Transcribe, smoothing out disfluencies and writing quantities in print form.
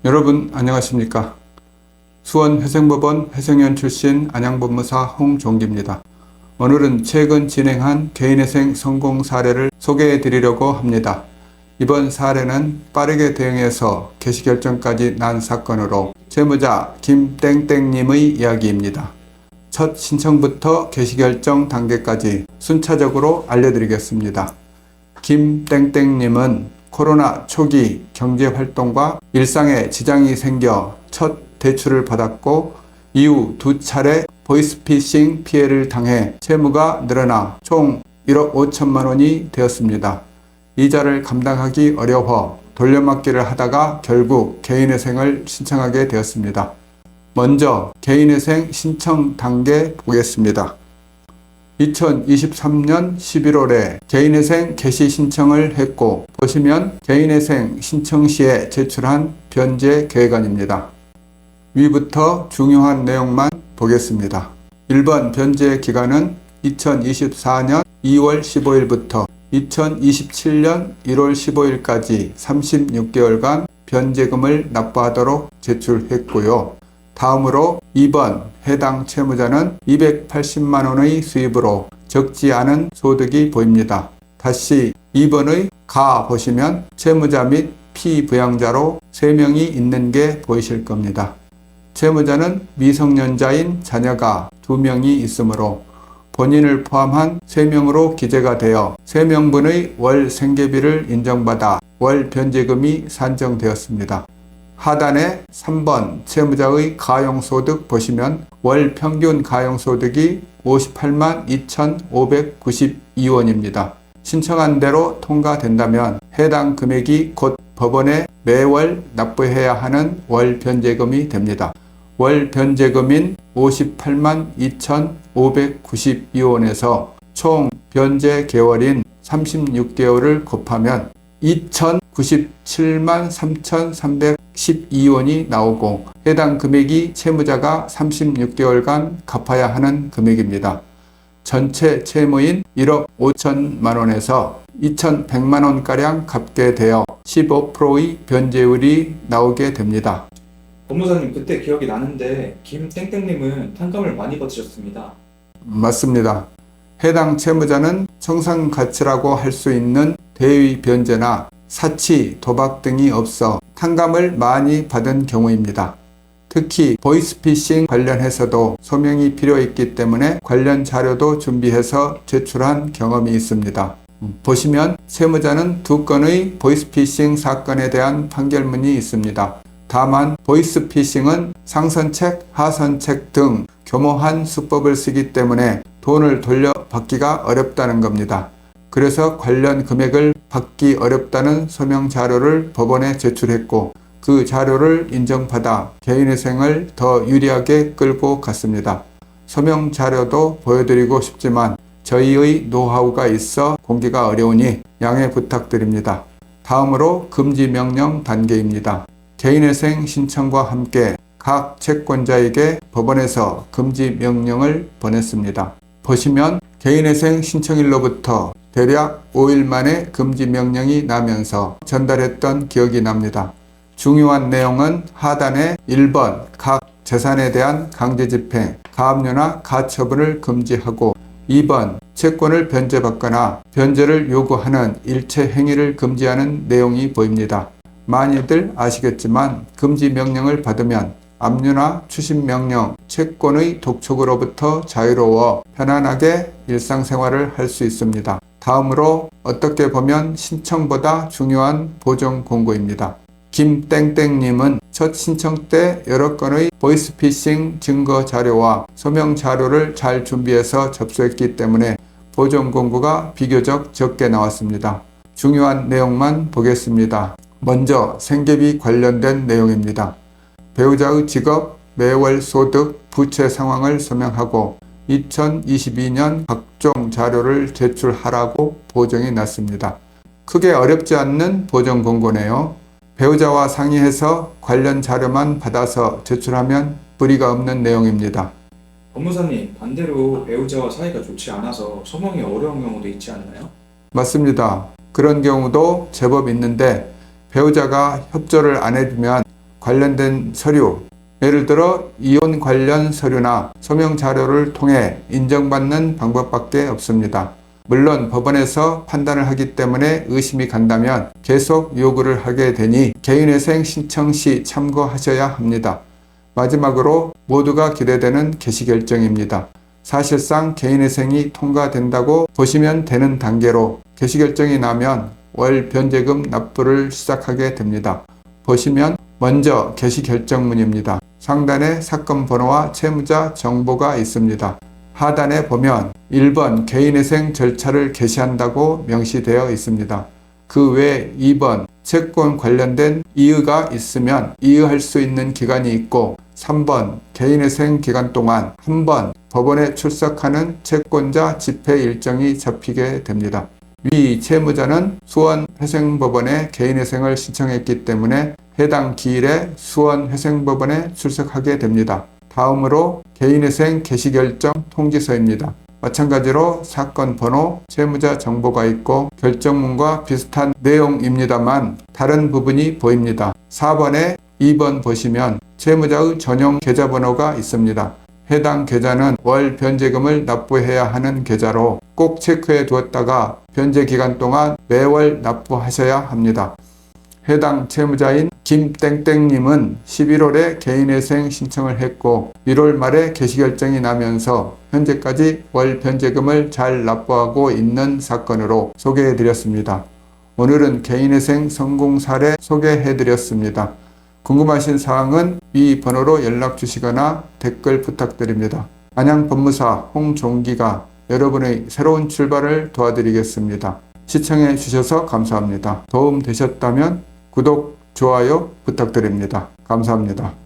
여러분 안녕하십니까? 수원회생법원 회생위원 출신 안양법무사 홍종기입니다. 오늘은 최근 진행한 개인회생 성공 사례를 소개해 드리려고 합니다. 이번 사례는 빠르게 대응해서 개시 결정까지 난 사건으로 채무자 김땡땡님의 이야기입니다. 첫 신청부터 개시 결정 단계까지 순차적으로 알려드리겠습니다. 김땡땡님은 코로나 초기 경제활동과 일상에 지장이 생겨 첫 대출을 받았고 이후 두 차례 보이스피싱 피해를 당해 채무가 늘어나 총 1억 5천만 원이 되었습니다. 이자를 감당하기 어려워 돌려막기를 하다가 결국 개인회생을 신청하게 되었습니다. 먼저 개인회생 신청 단계 보겠습니다. 2023년 11월에 개인회생 개시 신청을 했고 보시면 개인회생 신청 시에 제출한 변제 계획안입니다. 위부터 중요한 내용만 보겠습니다. 1번 변제 기간은 2024년 2월 15일부터 2027년 1월 15일까지 36개월간 변제금을 납부하도록 제출했고요. 다음으로 2번 해당 채무자는 280만 원의 수입으로 적지 않은 소득이 보입니다. 다시 2번의 가 보시면 채무자 및 피부양자로 3명이 있는 게 보이실 겁니다. 채무자는 미성년자인 자녀가 2명이 있으므로 본인을 포함한 3명으로 기재가 되어 3명분의 월 생계비를 인정받아 월 변제금이 산정되었습니다. 하단에 3번 채무자의 가용소득 보시면 월 평균 가용소득이 58만 2,592원입니다. 신청한 대로 통과된다면 해당 금액이 곧 법원에 매월 납부해야 하는 월 변제금이 됩니다. 월 변제금인 58만 2,592원에서 총 변제 개월인 36개월을 곱하면 2,097만 3,312원이 나오고 해당 금액이 채무자가 36개월간 갚아야 하는 금액입니다. 전체 채무인 1억 5천만 원에서 2,100만 원가량 갚게 되어 15%의 변제율이 나오게 됩니다. 법무사님 그때 기억이 나는데 김땡땡님은 탕감을 많이 받으셨습니다. 맞습니다. 해당 채무자는 청산가치라고 할 수 있는 대위 변제나 사치, 도박 등이 없어 탕감을 많이 받은 경우입니다. 특히 보이스피싱 관련해서도 소명이 필요했기 때문에 관련 자료도 준비해서 제출한 경험이 있습니다. 보시면 채무자는 2건의 보이스피싱 사건에 대한 판결문이 있습니다. 다만 보이스피싱은 상선책, 하선책 등 교모한 수법을 쓰기 때문에 돈을 돌려받기가 어렵다는 겁니다. 그래서 관련 금액을 받기 어렵다는 소명 자료를 법원에 제출했고 그 자료를 인정받아 개인회생을 더 유리하게 끌고 갔습니다. 소명 자료도 보여드리고 싶지만 저희의 노하우가 있어 공개가 어려우니 양해 부탁드립니다. 다음으로 금지명령 단계입니다. 개인회생 신청과 함께 각 채권자에게 법원에서 금지명령을 보냈습니다. 보시면 개인회생 신청일로부터 대략 5일 만에 금지명령이 나면서 전달했던 기억이 납니다. 중요한 내용은 하단에 1번 각 재산에 대한 강제집행, 가압류나 가처분을 금지하고 2번 채권을 변제받거나 변제를 요구하는 일체 행위를 금지하는 내용이 보입니다. 많이들 아시겠지만 금지명령을 받으면 압류나 추심명령, 채권의 독촉으로부터 자유로워 편안하게 일상생활을 할 수 있습니다. 다음으로 어떻게 보면 신청보다 중요한 보정 공고입니다. 김땡땡님은 첫 신청 때 여러 건의 보이스피싱 증거 자료와 소명 자료를 잘 준비해서 접수했기 때문에 보정 공고가 비교적 적게 나왔습니다. 중요한 내용만 보겠습니다. 먼저 생계비 관련된 내용입니다. 배우자의 직업, 매월 소득, 부채 상황을 서명하고 2022년 각종 자료를 제출하라고 보정이 났습니다. 크게 어렵지 않는 보정 공고네요. 배우자와 상의해서 관련 자료만 받아서 제출하면 불이가 없는 내용입니다. 법무사님 반대로 배우자와 사이가 좋지 않아서 소명이 어려운 경우도 있지 않나요? 맞습니다. 그런 경우도 제법 있는데 배우자가 협조를 안 해주면 관련된 서류, 예를 들어 이혼 관련 서류나 소명 자료를 통해 인정받는 방법밖에 없습니다. 물론 법원에서 판단을 하기 때문에 의심이 간다면 계속 요구를 하게 되니 개인회생 신청 시 참고하셔야 합니다. 마지막으로 모두가 기대되는 개시결정입니다. 사실상 개인회생이 통과된다고 보시면 되는 단계로 개시결정이 나면 월 변제금 납부를 시작하게 됩니다. 보시면 먼저 개시결정문입니다. 상단에 사건 번호와 채무자 정보가 있습니다. 하단에 보면 1번 개인회생 절차를 개시한다고 명시되어 있습니다. 그 외 2번 채권 관련된 이의가 있으면 이의할 수 있는 기간이 있고 3번 개인회생 기간 동안 한 번 법원에 출석하는 채권자 집회 일정이 잡히게 됩니다. 위 채무자는 수원회생법원에 개인회생을 신청했기 때문에 해당 기일에 수원회생법원에 출석하게 됩니다. 다음으로 개인회생 개시결정 통지서입니다. 마찬가지로 사건 번호, 채무자 정보가 있고 결정문과 비슷한 내용입니다만 다른 부분이 보입니다. 4번에 2번 보시면 채무자의 전용 계좌번호가 있습니다. 해당 계좌는 월 변제금을 납부해야 하는 계좌로 꼭 체크해 두었다가 변제 기간 동안 매월 납부하셔야 합니다. 해당 채무자인 김땡땡님은 11월에 개인회생 신청을 했고 1월 말에 개시결정이 나면서 현재까지 월 변제금을 잘 납부하고 있는 사건으로 소개해드렸습니다. 오늘은 개인회생 성공 사례 소개해드렸습니다. 궁금하신 사항은 이 번호로 연락 주시거나 댓글 부탁드립니다. 안양법무사 홍종기가 여러분의 새로운 출발을 도와드리겠습니다. 시청해 주셔서 감사합니다. 도움 되셨다면 구독, 좋아요 부탁드립니다. 감사합니다.